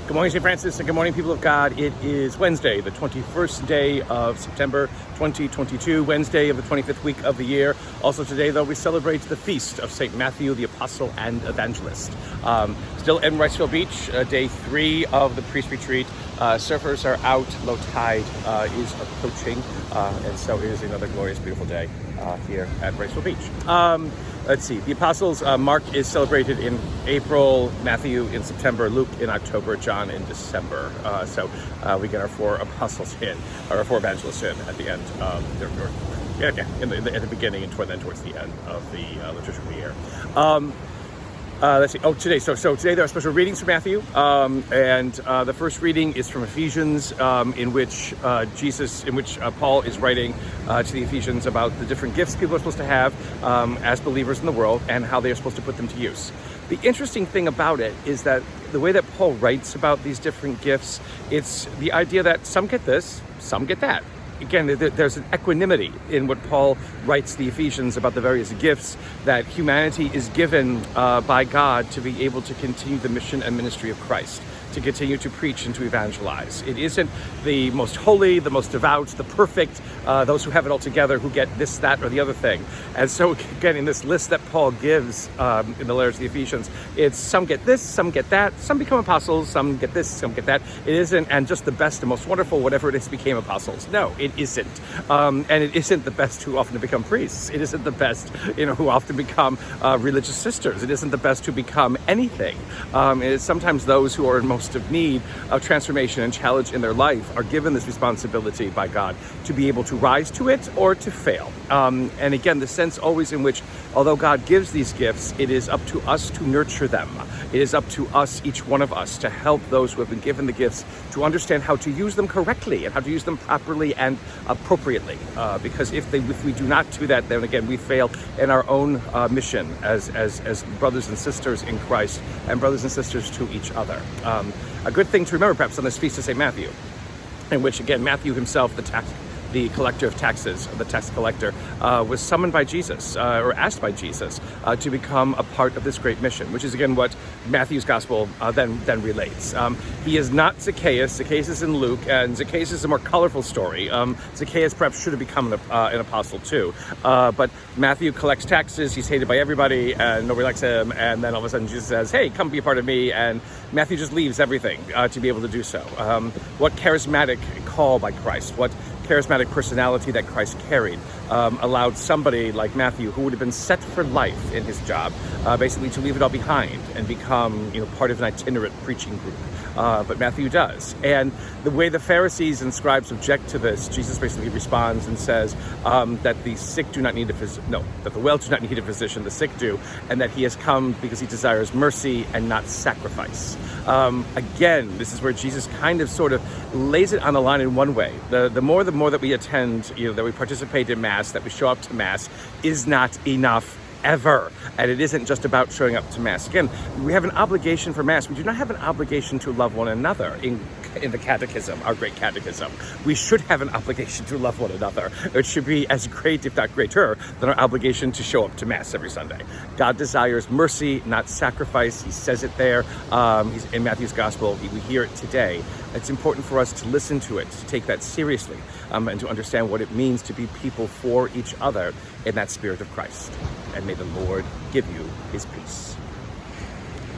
Good morning, St. Francis, and good morning, people of God. It is Wednesday, the 21st day of September 2022, Wednesday of the 25th week of the year. Also today, though, we celebrate the feast of St. Matthew, the Apostle and Evangelist. Still in Riceville Beach, day 3 of the priest retreat. Surfers are out, low tide is approaching, and so it is another glorious, beautiful day here at Riceville Beach. Let's see, the Apostles, Mark is celebrated in April, Matthew in September, Luke in October, John in December. So we get our 4 apostles in, or our 4 evangelists in at the end of at the beginning and then towards the end of the liturgical year. Let's see. Today. So today there are special readings from Matthew, and the first reading is from Ephesians, in which Paul is writing to the Ephesians about the different gifts people are supposed to have as believers in the world and how they are supposed to put them to use. The interesting thing about it is that the way that Paul writes about these different gifts, it's the idea that some get this, some get that. Again, there's an equanimity in what Paul writes to the Ephesians about the various gifts that humanity is given by God to be able to continue the mission and ministry of Christ, to continue to preach and to evangelize. It isn't the most holy, the most devout, the perfect, those who have it all together who get this, that, or the other thing. And so again, in this list that Paul gives in the letter to the Ephesians, it's some get this, some get that, some become apostles, some get this, some get that. It isn't, and just the best and most wonderful, whatever it is, became apostles. No, it isn't. And it isn't the best who often become priests. It isn't the best, who often become religious sisters. It isn't the best who become anything. It's sometimes those who are in most of need of transformation and challenge in their life are given this responsibility by God to be able to rise to it or to fail. And again, the sense always in which, although God gives these gifts, it is up to us to nurture them. It is up to us, each one of us, to help those who have been given the gifts to understand how to use them correctly and how to use them properly and appropriately. Because if we do not do that, then again, we fail in our own mission as brothers and sisters in Christ and brothers and sisters to each other. A good thing to remember perhaps on this feast of St. Matthew, in which again Matthew himself, the collector of taxes, the tax collector, was summoned by Jesus, or asked by Jesus, to become a part of this great mission, which is again what Matthew's gospel then relates. He is not Zacchaeus. Zacchaeus is in Luke, and Zacchaeus is a more colorful story. Zacchaeus perhaps should have become an apostle too, but Matthew collects taxes. He's hated by everybody, and nobody likes him. And then all of a sudden, Jesus says, "Hey, come be a part of me." And Matthew just leaves everything to be able to do so. What charismatic call by Christ! What charismatic personality that Christ carried allowed somebody like Matthew, who would have been set for life in his job, basically to leave it all behind and become part of an itinerant preaching group. But Matthew does. And the way the Pharisees and scribes object to this, Jesus basically responds and says that the sick do not need a physician. No, that the well do not need a physician, the sick do, and that he has come because he desires mercy and not sacrifice. Again, this is where Jesus kind of sort of lays it on the line in one way. The more that we attend, that we participate in Mass, that we show up to Mass, is not enough ever. And it isn't just about showing up to Mass. Again, we have an obligation for Mass. We do not have an obligation to love one another in the Catechism, our great Catechism. We should have an obligation to love one another. It should be as great, if not greater, than our obligation to show up to Mass every Sunday. God desires mercy, not sacrifice. He says it there. He's in Matthew's Gospel. We hear it today. It's important for us to listen to it, to take that seriously, and to understand what it means to be people for each other in that spirit of Christ. And may the Lord give you his peace.